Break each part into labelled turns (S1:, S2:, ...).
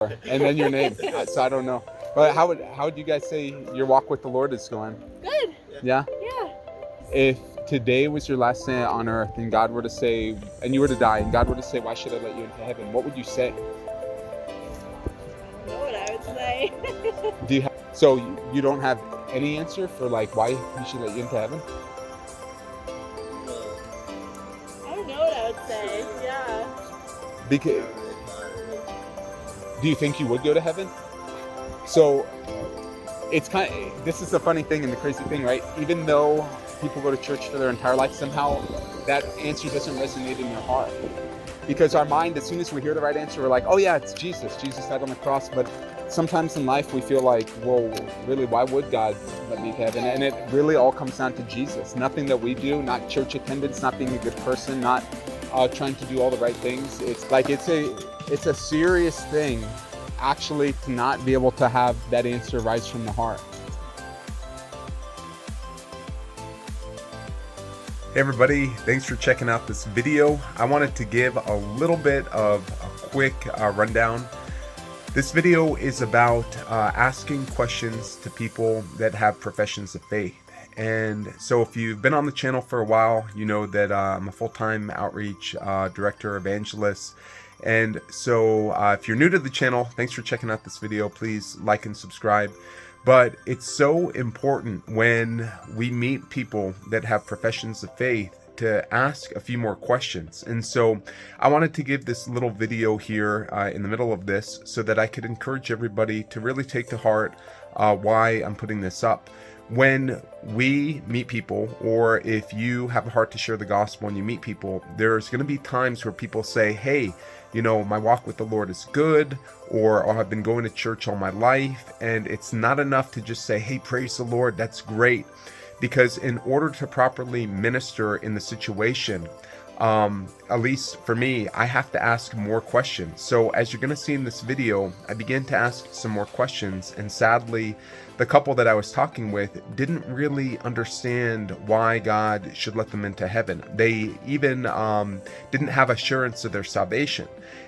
S1: And then your name. So I don't know. But how would you guys say your walk with the Lord is going?
S2: Good.
S1: Yeah?
S2: Yeah.
S1: If today was your last day on earth and God were to say, and you were to die, and God were to say, why should I let you into heaven? What would you say?
S2: I don't know what I would say.
S1: Do you so you don't have any answer for like why He should let you into heaven?
S2: I don't know what I would say. Yeah.
S1: Because do you think you would go to heaven? So it's this is the funny thing and the crazy thing, right? Even though people go to church for their entire life, somehow that answer doesn't resonate in their heart. Because our mind, as soon as we hear the right answer, we're like, oh yeah, it's Jesus. Jesus died on the cross. But sometimes in life we feel like, well, really, why would God let me to heaven? And it really all comes down to Jesus. Nothing that we do, not church attendance, not being a good person, not trying to do all the right things. It's like it's a serious thing, actually, to not be able to have that answer rise from the heart.
S3: Hey everybody, thanks for checking out this video. I wanted to give a little bit of a quick rundown. This video is about asking questions to people that have professions of faith. And so if you've been on the channel for a while, you know that I'm a full-time outreach director, evangelist. And so if you're new to the channel, thanks for checking out this video. Please like and subscribe. But it's so important when we meet people that have professions of faith to ask a few more questions. And so I wanted to give this little video here in the middle of this so that I could encourage everybody to really take to heart why I'm putting this up. When we meet people, or if you have a heart to share the gospel and you meet people, there's going to be times where people say, hey, you know, my walk with the Lord is good, or I've been going to church all my life. And it's not enough to just say, hey, praise the Lord, that's great. Because in order to properly minister in the situation, at least for me, I have to ask more questions. So as you're going to see in this video, I began to ask some more questions, and sadly, the couple that I was talking with didn't really understand why God should let them into heaven. They even didn't have assurance of their salvation.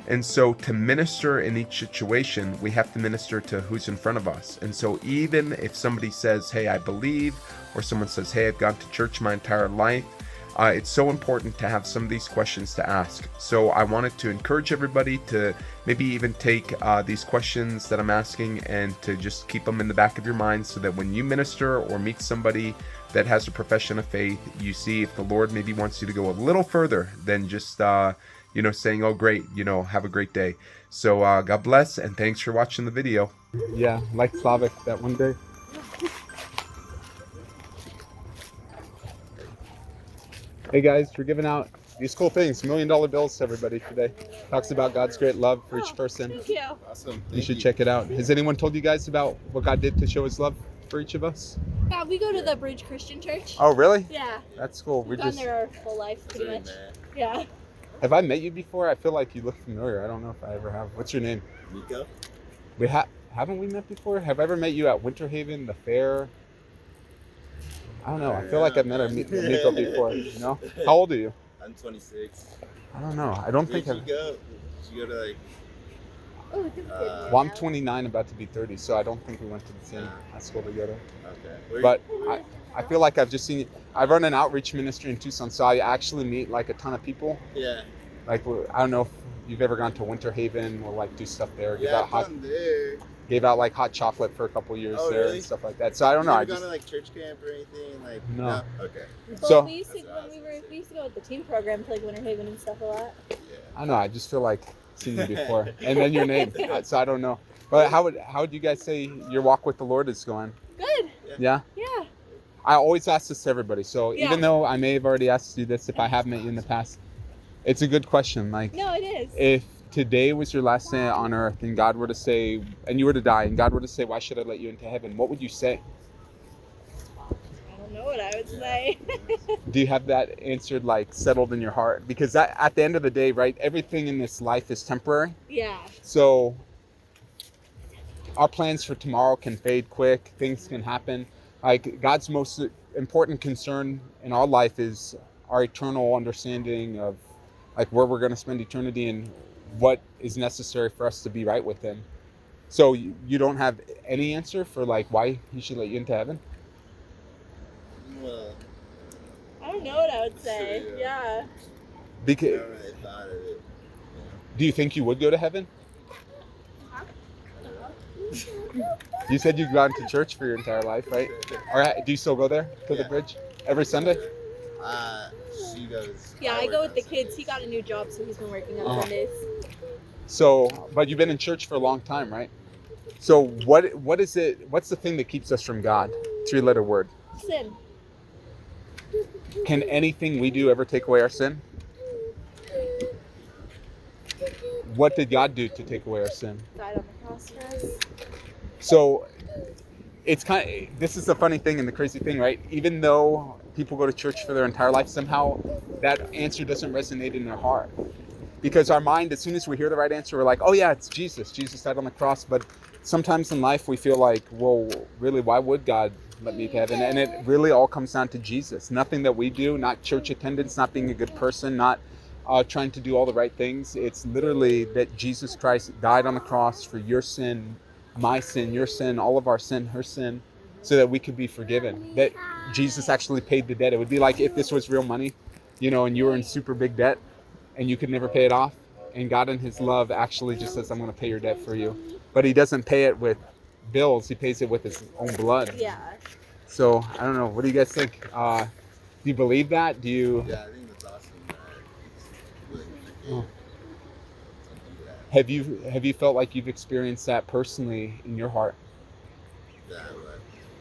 S3: And so to minister in each situation, we have to minister to who's in front of us. And so even if somebody says, hey, I believe, or someone says, hey, I've gone to church my entire life, it's so important to have some of these questions to ask. So I wanted to encourage everybody to maybe even take these questions that I'm asking and to just keep them in the back of your mind, so that when you minister or meet somebody that has a profession of faith, you see if the Lord maybe wants you to go a little further than just saying, oh great, have a great day. So God bless, and thanks for watching the video.
S1: Yeah, like Slavic that one day. Hey guys, we're giving out these cool things, $1 million bills to everybody today. Talks about God's great love for each person.
S2: Thank you.
S4: Awesome.
S1: You should check it out. Has anyone told you guys about what God did to show His love for each of us?
S2: Yeah, we go to the Bridge Christian Church.
S1: Oh, really?
S2: Yeah.
S1: That's cool.
S2: We've gone there our full life, pretty much. Yeah.
S1: Have I met you before? I feel like you look familiar. I don't know if I ever have. What's your name?
S4: Nico?
S1: Haven't we met before? Have I ever met you at Winter Haven, the fair? I don't know. I feel like I've met Nico before. You know? How old are you?
S4: I'm 26.
S1: I don't know. I don't think
S4: Did you go to like...
S1: Well, I'm 29, about to be 30, so I don't think we went to the same high school together.
S4: Okay.
S1: But I feel like I've just seen you. I run an outreach ministry in Tucson, so I actually meet like a ton of people.
S4: Yeah.
S1: Like, I don't know if you've ever gone to Winter Haven. We'll like do stuff there. Gave out like hot chocolate for a couple years there and stuff like that. So I don't know.
S4: Have you gone to like church camp or anything? Like
S1: no.
S4: Okay.
S2: Well,
S1: So
S2: we used to go with the team program to like Winter Haven and stuff a lot.
S4: Yeah.
S1: I don't know. I just feel like seen you before, and then your name. So I don't know. But how would you guys say your walk with the Lord is going?
S2: Good.
S1: Yeah.
S2: Yeah.
S1: I always ask this to everybody. So
S2: Yeah.
S1: even though I may have already asked you this, if I have met you in the past, it's a good question. Like,
S2: No, it is.
S1: if today was your last day on earth and God were to say, and you were to die, and God were to say, why should I let you into heaven? What would you say?
S2: I don't know what I would say.
S1: Do you have that answered, like, settled in your heart? Because that, at the end of the day, right, everything in this life is temporary.
S2: Yeah.
S1: So our plans for tomorrow can fade quick. Things can happen. Like, God's most important concern in our life is our eternal understanding of, like, where we're going to spend eternity and what is necessary for us to be right with Him. So you don't have any answer for like why he should let you into heaven?
S4: Well,
S2: I don't know what I would say.
S4: Sure,
S2: Yeah.
S4: I
S1: Because
S4: never really thought of it.
S1: do you think you would go to heaven? You said you'd gone to church for your entire life, right? Or do you still go there to the
S4: Yeah.
S1: bridge every Sunday?
S4: She goes.
S2: Yeah, I
S4: work
S2: go
S4: on
S2: with the
S4: Sundays.
S2: kids. He got a new job, so he's been working on
S1: Uh-huh.
S2: Sundays.
S1: So, but you've been in church for a long time, right? So what is it? What's the thing that keeps us from God? 3-letter word.
S2: Sin.
S1: Can anything we do ever take away our sin? What did God do to take away our sin?
S2: Died on the cross for us.
S1: So it's this is the funny thing and the crazy thing, right? Even though people go to church for their entire life, somehow that answer doesn't resonate in their heart. Because our mind, as soon as we hear the right answer, we're like, oh yeah, it's Jesus. Jesus died on the cross. But sometimes in life we feel like, well, really, why would God let me to heaven? And it really all comes down to Jesus. Nothing that we do, not church attendance, not being a good person, not trying to do all the right things. It's literally that Jesus Christ died on the cross for your sin, my sin, your sin, all of our sin, her sin, so that we could be forgiven. That Jesus actually paid the debt. It would be like if this was real money, and you were in super big debt and you could never pay it off. And God in his love actually just says, I'm going to pay your debt for you. But he doesn't pay it with bills. He pays it with his own blood.
S2: Yeah.
S1: So I don't know. What do you guys think? Do you believe that? Do you?
S4: Yeah, I think that's awesome. That he's willing to forgive
S1: Oh.
S4: and do that.
S1: Have you felt like you've experienced that personally in your heart?
S4: What?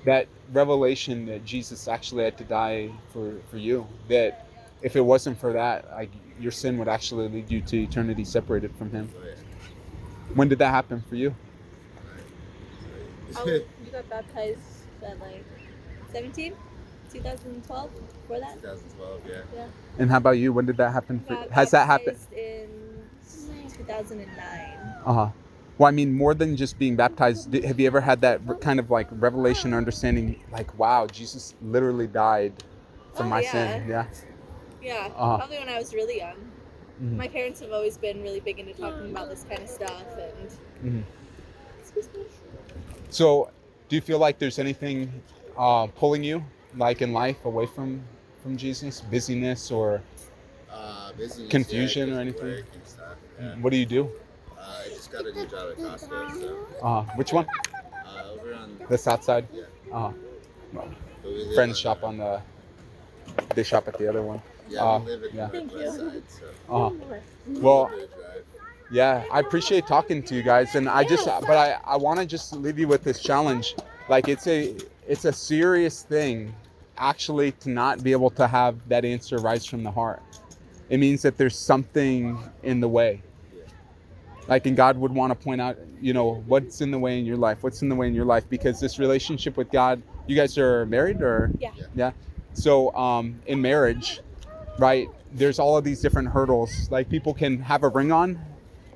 S1: That revelation that Jesus actually had to die for you. That if it wasn't for that, like your sin would actually lead you to eternity separated from him.
S4: Oh, yeah.
S1: When did that happen for you?
S2: You got baptized at like 17? 2012? Before that?
S4: 2012, yeah.
S2: Yeah.
S1: And how about you? When did that happen for?
S2: Got
S1: Has that happened?
S2: baptized in 2009.
S1: Uh-huh. Well, I mean, more than just being baptized, have you ever had that kind of like revelation or understanding, like, wow, Jesus literally died for
S2: Oh,
S1: my
S2: yeah.
S1: sin? Yeah.
S2: Yeah,
S1: Uh-huh.
S2: probably when I was really young.
S1: Mhm.
S2: My parents have always been really big into talking about this kind of stuff, and
S1: Mhm. So, do you feel like there's anything pulling you, like in life, away from Jesus? Busyness or
S4: Busyness,
S1: confusion
S4: yeah,
S1: or
S4: 'cause
S1: anything?
S4: work and stuff, yeah.
S1: What do you do?
S4: I just got a new job at Costco, so
S1: Which one?
S4: over on
S1: The south side?
S4: yeah.
S1: Uh-huh.
S4: But we live
S1: Friends
S4: on,
S1: shop on the. They shop at the other one.
S4: Yeah, we live at
S1: yeah.
S4: the northwest side, so
S1: Uh-huh. Well,
S4: a bit of drive.
S1: yeah, I appreciate talking to you guys, and I want to just leave you with this challenge. Like it's a serious thing, actually, to not be able to have that answer rise from the heart. It means that there's something in the way. Like, and God would want to point out, what's in the way in your life. What's in the way in your life? Because this relationship with God, you guys are married, or
S2: yeah.
S1: So in marriage, right, there's all of these different hurdles. Like people can have a ring on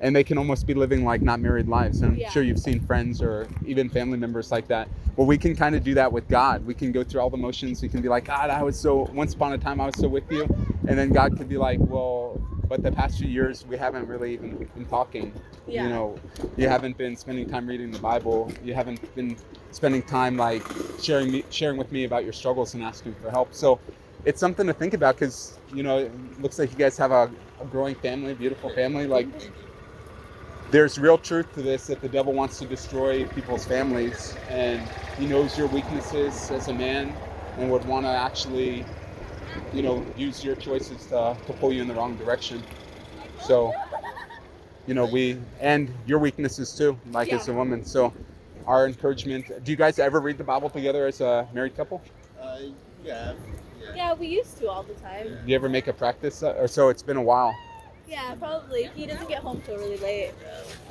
S1: and they can almost be living like not married lives. And I'm sure you've seen friends or even family members like that. Well, we can kind of do that with God. We can go through all the motions. We can be like, God, once upon a time I was so with you. And then God could be like, well, but the past few years we haven't really even been talking.
S2: Yeah.
S1: You haven't been spending time reading the Bible. You haven't been spending time like sharing with me about your struggles and asking for help. So it's something to think about, because it looks like you guys have a growing family, beautiful family. Like there's real truth to this, that the devil wants to destroy people's families, and he knows your weaknesses as a man and would want to actually use your choices to pull you in the wrong direction. So we, and your weaknesses too, like as a woman. So our encouragement, do you guys ever read the Bible together as a married couple?
S4: Yeah.
S2: Yeah, we used to all the time.
S1: Do you ever make a practice, or so? It's been a while.
S2: Yeah, probably. He doesn't get home till really late.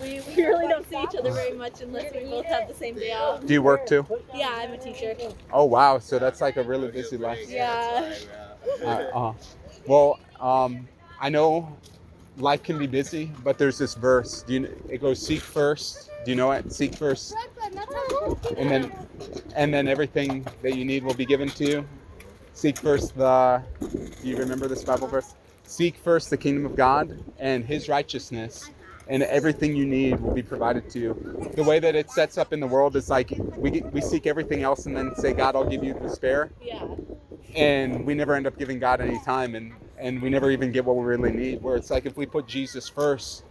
S2: We really don't see each other very much unless we both have the same day off.
S1: Do you work too?
S2: Yeah, I'm a teacher.
S1: Oh wow, so that's like a really busy life.
S2: Yeah.
S1: Well, I know life can be busy, but there's this verse. It goes, seek first. Do you know it? Seek first, and then everything that you need will be given to you. Seek first do you remember this Bible verse? Seek first the kingdom of God and his righteousness, and everything you need will be provided to you. The way that it sets up in the world is like we seek everything else and then say, God, I'll give you the spare.
S2: Yeah.
S1: And we never end up giving God any time, and we never even get what we really need. Where it's like if we put Jesus first,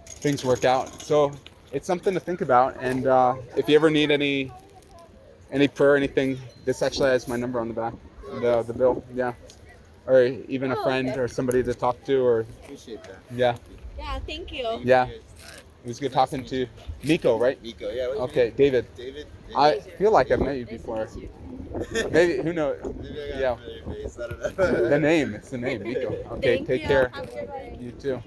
S1: things work out. So it's something to think about. And if you ever need any prayer or anything, this actually has my number on the back, the bill. Yeah. Or even a friend or somebody to talk to, or
S4: Appreciate that.
S1: yeah.
S2: Yeah, thank you.
S1: Yeah. It was good talking to Nico, right?
S4: Nico, yeah. What's your
S1: Okay,
S4: name?
S1: David.
S4: David?
S1: I feel like I've met you before. Maybe, who knows?
S4: Maybe I got
S1: Yeah.
S4: a familiar face. I don't know.
S1: The name, it's the name, Nico. Okay,
S2: Thank
S1: take
S2: you.
S1: care.
S2: Have a good one.
S1: You too.